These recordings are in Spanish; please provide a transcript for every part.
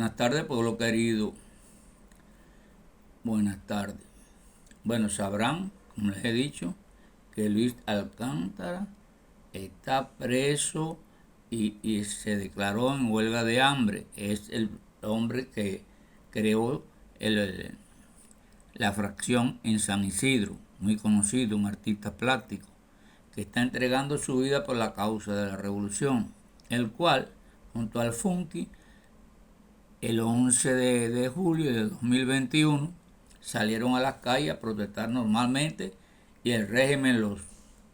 Buenas tardes, pueblo querido. Buenas tardes. Bueno, sabrán, como les he dicho, que Luis Alcántara está preso y se declaró en huelga de hambre. Es el hombre que creó el- la fracción en San Isidro, muy conocido, un artista plástico, que está entregando su vida por la causa de la revolución, el cual, junto al Funky, el 11 de julio de 2021 salieron a las calles a protestar normalmente y el régimen los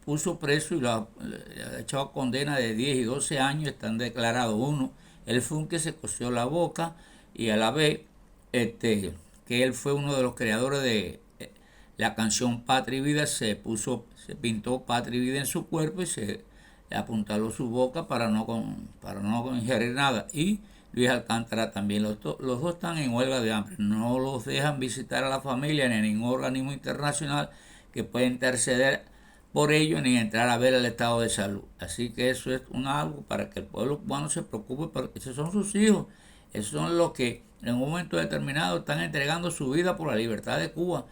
puso presos y los ha echado a condena de 10 y 12 años. Están declarados uno, él fue un que se cosió la boca y a la vez que él fue uno de los creadores de la canción Patria y Vida. Se pintó Patria y Vida en su cuerpo y se apuntaló su boca para no ingerir nada. Y Luis Alcántara también. Los dos están en huelga de hambre. No los dejan visitar a la familia ni a ningún organismo internacional que pueda interceder por ellos ni entrar a ver el estado de salud. Así que eso es algo para que el pueblo cubano se preocupe, porque esos son sus hijos. Esos son los que en un momento determinado están entregando su vida por la libertad de Cuba,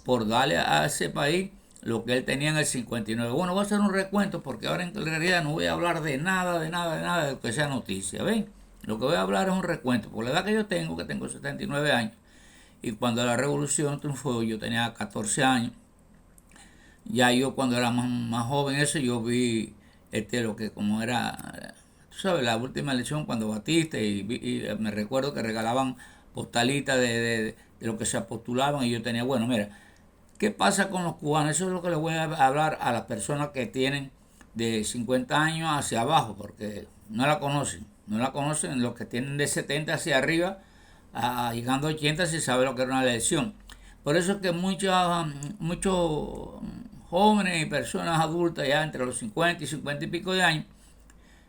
por darle a ese país lo que él tenía en el 59. Bueno, voy a hacer un recuento porque ahora en realidad no voy a hablar de nada, de lo que sea noticia. ¿Ven? Lo que voy a hablar es un recuento. Por la edad que tengo 79 años, y cuando la revolución triunfó yo tenía 14 años. Ya yo cuando era más joven eso, yo vi lo que como era, tú sabes, la última elección cuando Batista y me recuerdo que regalaban postalitas de lo que se postulaban y yo tenía, bueno, mira, ¿qué pasa con los cubanos? Eso es lo que les voy a hablar a las personas que tienen de 50 años hacia abajo, porque no la conocen los que tienen de 70 hacia arriba, llegando a 80 si sabe lo que era una elección. Por eso es que muchos jóvenes y personas adultas ya entre los 50 y 50 y pico de años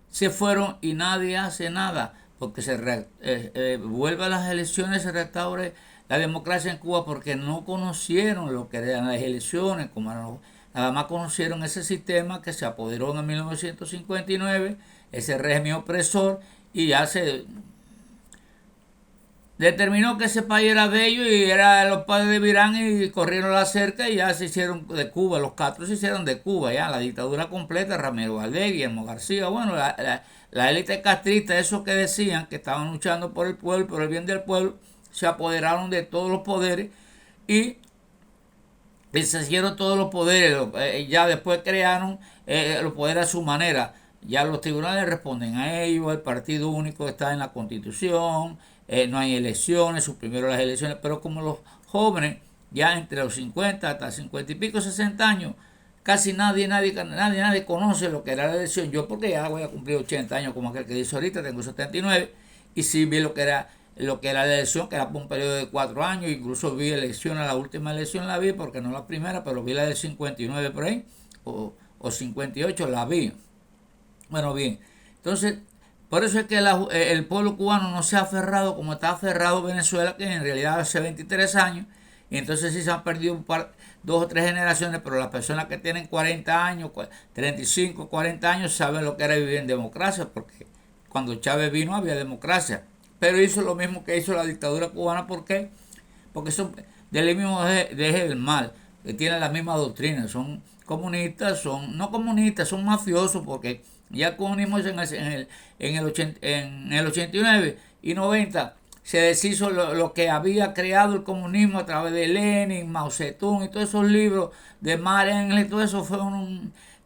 se fueron y nadie hace nada porque vuelve a las elecciones, se restaure la democracia en Cuba porque no conocieron lo que eran las elecciones, nada más conocieron ese sistema que se apoderó en 1959, ese régimen opresor, y ya se determinó que ese país era de ellos y era de los padres de Virán y corrieron la cerca y ya se hicieron de Cuba, los Castro se hicieron de Cuba, ya la dictadura completa, Ramiro Valdés, Guillermo García, bueno, la élite castrista, esos que decían que estaban luchando por el pueblo, por el bien del pueblo, se apoderaron de todos los poderes y se hicieron todos los poderes, ya después crearon los poderes a su manera. Ya los tribunales responden a ellos, el partido único está en la constitución, no hay elecciones, suprimieron las elecciones, pero como los jóvenes, ya entre los 50 hasta 50 y pico, 60 años, casi nadie conoce lo que era la elección. Yo porque ya voy a cumplir 80 años como aquel que dice ahorita, tengo 79, y sí vi lo que era la elección, que era por un periodo de 4 años, incluso vi elecciones, la última elección la vi, porque no la primera, pero vi la del 59 por ahí, o 58 la vi. Bueno, bien, entonces, por eso es que el pueblo cubano no se ha aferrado como está aferrado Venezuela, que en realidad hace 23 años, y entonces sí se han perdido dos o tres generaciones, pero las personas que tienen 40 años, 35, 40 años, saben lo que era vivir en democracia, porque cuando Chávez vino había democracia, pero hizo lo mismo que hizo la dictadura cubana. ¿Por qué? Porque son del mismo deje del mal, que tienen la misma doctrina, son comunistas, no comunistas, son mafiosos, porque ya el comunismo en el 89 y 90 se deshizo lo que había creado el comunismo a través de Lenin, Mao Zedong y todos esos libros de Marx y todo eso fue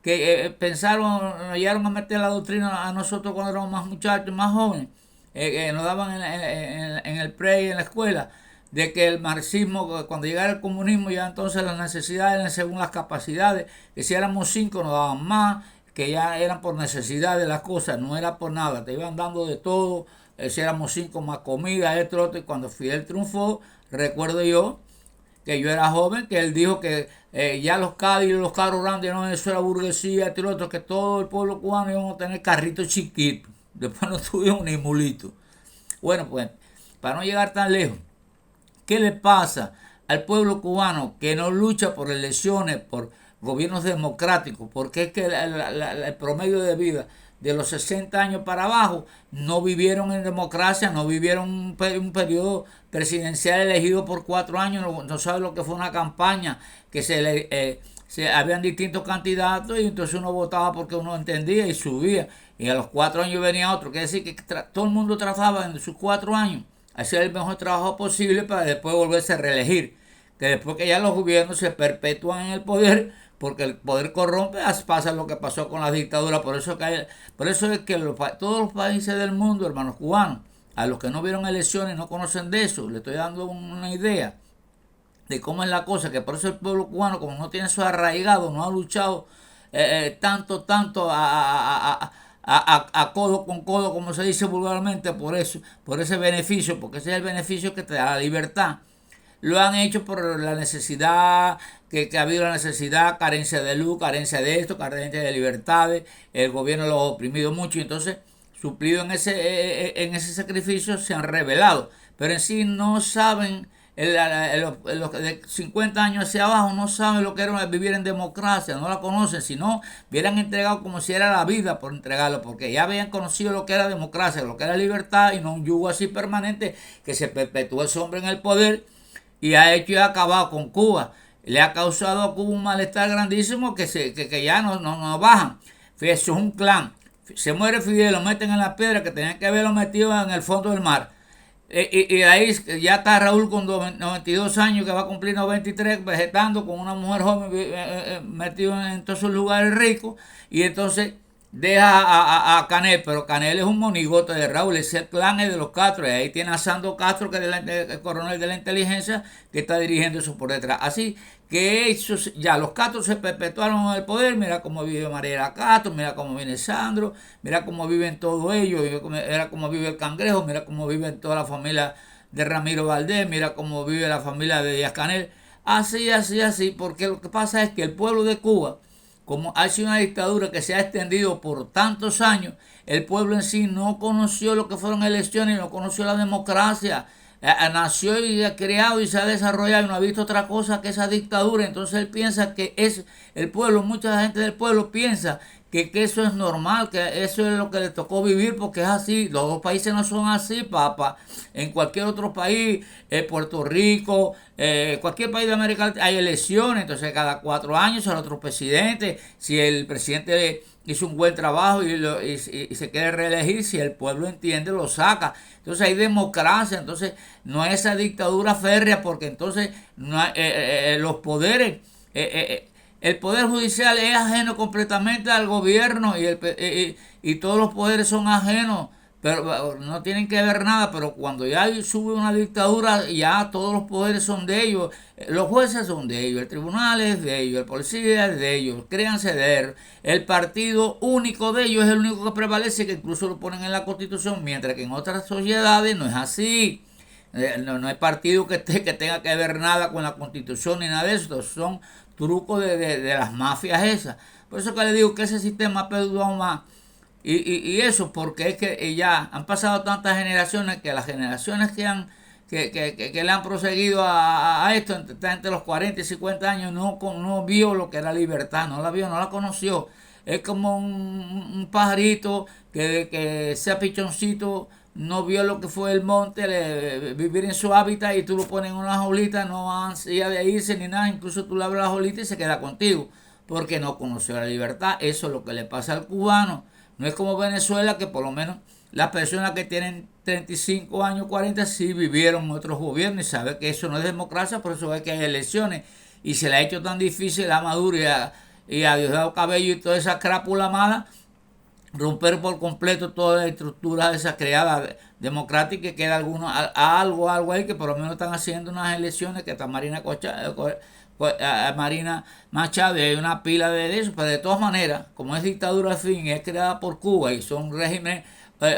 que pensaron, llegaron a meter la doctrina a nosotros cuando éramos más muchachos, más jóvenes, nos daban en el pre y en la escuela, de que el marxismo, cuando llegara el comunismo, ya entonces las necesidades según las capacidades, que si éramos 5 nos daban más, que ya eran por necesidad de las cosas, no era por nada, te iban dando de todo, si éramos 5 más comida, esto, otro, y cuando Fidel triunfó, recuerdo yo, que yo era joven, que él dijo que ya los Cádiz y los carros grandes no eso era burguesía, esto y otro, que todo el pueblo cubano íbamos a tener carritos chiquitos, después no tuvimos ni mulito. Bueno, pues, para no llegar tan lejos, ¿qué le pasa al pueblo cubano que no lucha por elecciones, por gobiernos democráticos? Porque es que el promedio de vida de los 60 años para abajo no vivieron en democracia, no vivieron un periodo presidencial elegido por 4 años, no saben lo que fue una campaña, que habían distintos candidatos y entonces uno votaba porque uno entendía y subía. Y a los 4 años venía otro. Quiere decir que todo el mundo trataba en sus 4 años hacer el mejor trabajo posible para después volverse a reelegir. Que después que ya los gobiernos se perpetúan en el poder, porque el poder corrompe, pasa lo que pasó con la dictadura. Por eso es que todos los países del mundo, hermanos cubanos, a los que no vieron elecciones no conocen de eso, le estoy dando una idea de cómo es la cosa, que por eso el pueblo cubano, como no tiene eso arraigado, no ha luchado tanto a codo con codo, como se dice vulgarmente, por eso, por ese beneficio, porque ese es el beneficio que te da la libertad. Lo han hecho por la necesidad, que ha habido la necesidad, carencia de luz, carencia de esto, carencia de libertades, el gobierno los ha oprimido mucho, y entonces, suplido en ese sacrificio, se han rebelado, pero en sí no saben, los de 50 años hacia abajo no saben lo que era vivir en democracia, no la conocen, sino hubieran entregado como si era la vida por entregarlo, porque ya habían conocido lo que era democracia, lo que era libertad, y no un yugo así permanente que se perpetúa ese hombre en el poder y ha hecho y ha acabado con Cuba. Le ha causado a Cuba un malestar grandísimo que ya no bajan. Fíjese, es un clan. Se muere Fidel, lo meten en la piedra, que tenían que haberlo metido en el fondo del mar. Y ahí ya está Raúl con 92 años, que va a cumplir 93, vegetando con una mujer joven, metido en todos esos lugares ricos. Y entonces deja a Canel, pero Canel es un monigote de Raúl, es el clan de los Castro, y ahí tiene a Sandro Castro, que es el coronel de la inteligencia, que está dirigiendo eso por detrás. Así que ya los Castro se perpetuaron en el poder. Mira cómo vive Mariela Castro, mira cómo vive Sandro, mira cómo viven todos ellos, mira cómo vive el Cangrejo, mira cómo viven toda la familia de Ramiro Valdés, mira cómo vive la familia de Díaz Canel. Así, porque lo que pasa es que el pueblo de Cuba, como ha sido una dictadura que se ha extendido por tantos años, el pueblo en sí no conoció lo que fueron elecciones, no conoció la democracia. Nació y ha creado y se ha desarrollado y no ha visto otra cosa que esa dictadura. Entonces él piensa que es el pueblo, mucha gente del pueblo piensa que eso es normal, que eso es lo que le tocó vivir, porque es así. Los dos países no son así, papá. En cualquier otro país, Puerto Rico, cualquier país de América Latina, hay elecciones. Entonces cada 4 años sale otro presidente. Si el presidente hizo un buen trabajo y se quiere reelegir, si el pueblo entiende, lo saca. Entonces hay democracia. Entonces no es esa dictadura férrea, porque entonces no hay, los poderes... el poder judicial es ajeno completamente al gobierno, y todos los poderes son ajenos, pero no tienen que ver nada. Pero cuando ya sube una dictadura, ya todos los poderes son de ellos. Los jueces son de ellos, el tribunal es de ellos, el policía es de ellos, crean ceder. El partido único de ellos es el único que prevalece, que incluso lo ponen en la Constitución, mientras que en otras sociedades no es así. No hay partido que tenga que ver nada con la Constitución ni nada de eso. Son trucos de las mafias esas. Por eso que le digo que ese sistema ha perdurado más. Y eso porque es que ya han pasado tantas generaciones, que las generaciones que le han proseguido a esto, entre los 40 y 50 años, no vio lo que era libertad, no la vio, no la conoció. Es como un pajarito que sea pichoncito, no vio lo que fue el monte, vivir en su hábitat, y tú lo pones en una jaulita, no ansía de irse ni nada. Incluso tú le abres la jaulita y se queda contigo, porque no conoció la libertad. Eso es lo que le pasa al cubano. No es como Venezuela, que por lo menos las personas que tienen 35 años, 40, sí vivieron otros gobiernos y saben que eso no es democracia. Por eso es que hay elecciones, y se le ha hecho tan difícil a Maduro y a Diosdado Cabello y toda esa crápula mala romper por completo toda la estructura esa creada democrática, que queda algo ahí, que por lo menos están haciendo unas elecciones, que está Marina Machado, y hay una pila de eso. Pero de todas maneras, como es dictadura al fin, es creada por Cuba, y son regímenes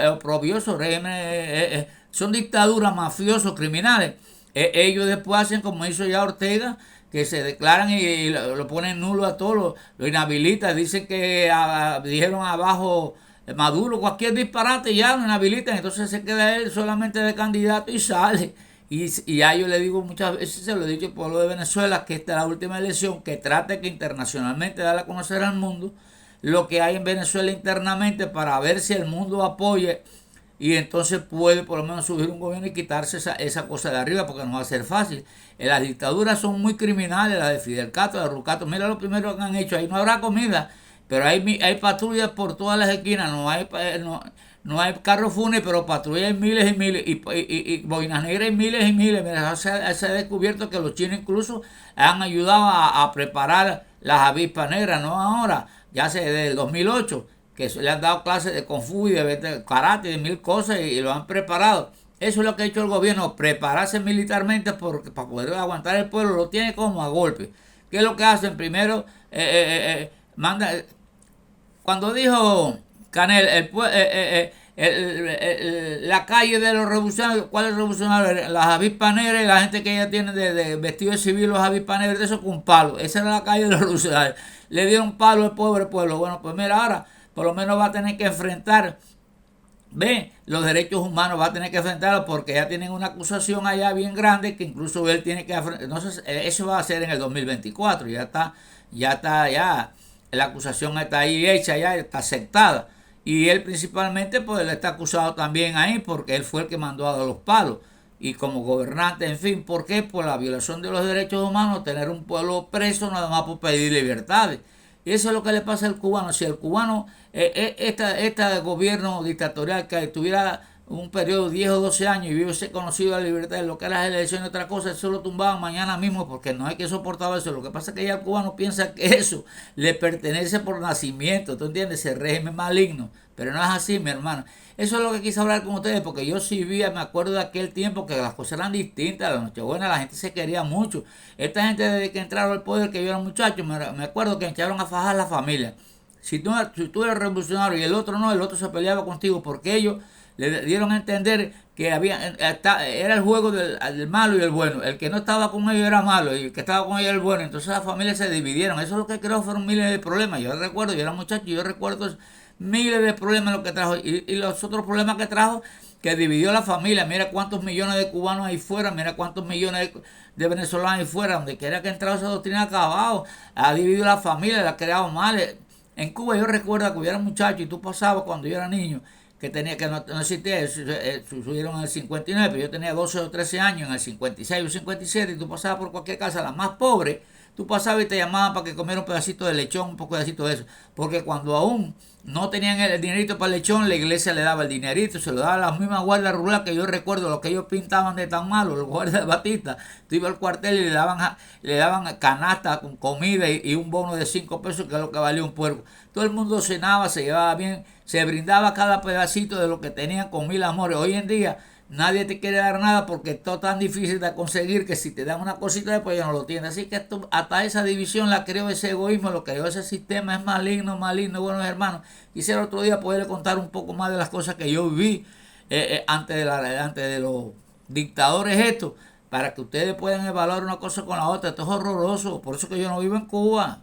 oprobiosos, regímenes, son dictaduras mafiosos, criminales. Ellos después hacen como hizo ya Ortega, que se declaran y lo ponen nulo a todos, lo inhabilitan. Dicen que dijeron abajo Maduro cualquier disparate, ya lo inhabilitan. Entonces se queda él solamente de candidato y sale. Y a yo le digo muchas veces, se lo he dicho al pueblo de Venezuela, que esta es la última elección, que trate que internacionalmente darle a conocer al mundo lo que hay en Venezuela internamente para ver si el mundo apoya y entonces puede por lo menos subir un gobierno y quitarse esa cosa de arriba, porque no va a ser fácil. Las dictaduras son muy criminales, la de Fidel Castro, la de Rucato. Mira lo primero que han hecho, ahí no habrá comida, pero hay patrullas por todas las esquinas, no hay carros fúnebres, pero patrullas hay miles y miles, y boinas negras hay miles y miles. Mira, se ha descubierto que los chinos incluso han ayudado a preparar las avispas negras, no ahora, ya desde el 2008 que le han dado clases de kung fu y de karate, de mil cosas y lo han preparado. Eso es lo que ha hecho el gobierno, prepararse militarmente porque para poder aguantar el pueblo lo tiene como a golpe. ¿Qué es lo que hacen? Primero, manda, cuando dijo Canel, la calle de los revolucionarios, ¿cuáles revolucionarios? Las avispas negras y la gente que ella tiene de vestido de civil, los avispas negras, eso con palo. Esa era la calle de los revolucionarios. Le dieron palo al pobre pueblo. Bueno, pues mira, ahora por lo menos va a tener que enfrentar, ve, los derechos humanos, va a tener que enfrentarlo porque ya tienen una acusación allá bien grande que incluso él tiene que enfrentar. No sé, eso va a ser en el 2024, ya la acusación está ahí hecha, ya está aceptada. Y él principalmente, pues él está acusado también ahí porque él fue el que mandó a dar los palos. Y como gobernante, en fin, ¿por qué? Por la violación de los derechos humanos, tener un pueblo preso nada más por pedir libertades. Y eso es lo que le pasa al cubano. Si el cubano, este gobierno dictatorial que tuviera un periodo de 10 o 12 años y hubiese conocido la libertad de lo que eran las elecciones y otra cosa, eso lo tumbaban mañana mismo porque no hay que soportar eso. Lo que pasa es que ya el cubano piensa que eso le pertenece por nacimiento, ¿tú entiendes? Ese régimen maligno. Pero no es así, mi hermano. Eso es lo que quise hablar con ustedes, porque yo sí vi, me acuerdo de aquel tiempo que las cosas eran distintas, la Nochebuena la gente se quería mucho. Esta gente desde que entraron al poder, que yo era muchacho, me acuerdo que echaron a fajar la familia. Si tú eres revolucionario y el otro no, el otro se peleaba contigo, porque ellos le dieron a entender que era el juego del malo y el bueno. El que no estaba con ellos era malo y el que estaba con ellos era el bueno. Entonces las familias se dividieron. Eso es lo que creo fueron miles de problemas. Yo recuerdo, yo era muchacho, yo recuerdo miles de problemas lo que trajo y los otros problemas que trajo, que dividió la familia. Mira cuántos millones de cubanos hay fuera, mira cuántos millones de venezolanos hay fuera. Donde quiera que ha entrado esa doctrina ha acabado, ha dividido la familia, la ha creado mal. En Cuba yo recuerdo que yo era muchacho y tú pasabas cuando yo era niño, que tenía que no existía, subieron en el 59, pero yo tenía 12 o 13 años, en el 56 o 57, y tú pasabas por cualquier casa, la más pobre, tú pasabas y te llamaban para que comiera un pedacito de lechón, un pedacito de eso, porque cuando aún no tenían el dinerito para el lechón, la iglesia le daba el dinerito, se lo daba a las mismas guardias rurales que yo recuerdo, lo que ellos pintaban de tan malo, los guardias de Batista. Tú ibas al cuartel y le daban canasta con comida y un bono de 5 pesos, que es lo que valía un puerco. Todo el mundo cenaba, se llevaba bien, se brindaba cada pedacito de lo que tenían con mil amores. Hoy en día nadie te quiere dar nada porque esto es tan difícil de conseguir que si te dan una cosita después ya no lo tienes. Así que hasta esa división la creó ese egoísmo, lo creó ese sistema, es maligno, maligno. Bueno, hermanos, quisiera otro día poderle contar un poco más de las cosas que yo viví antes de los dictadores estos, para que ustedes puedan evaluar una cosa con la otra. Esto es horroroso, por eso que yo no vivo en Cuba.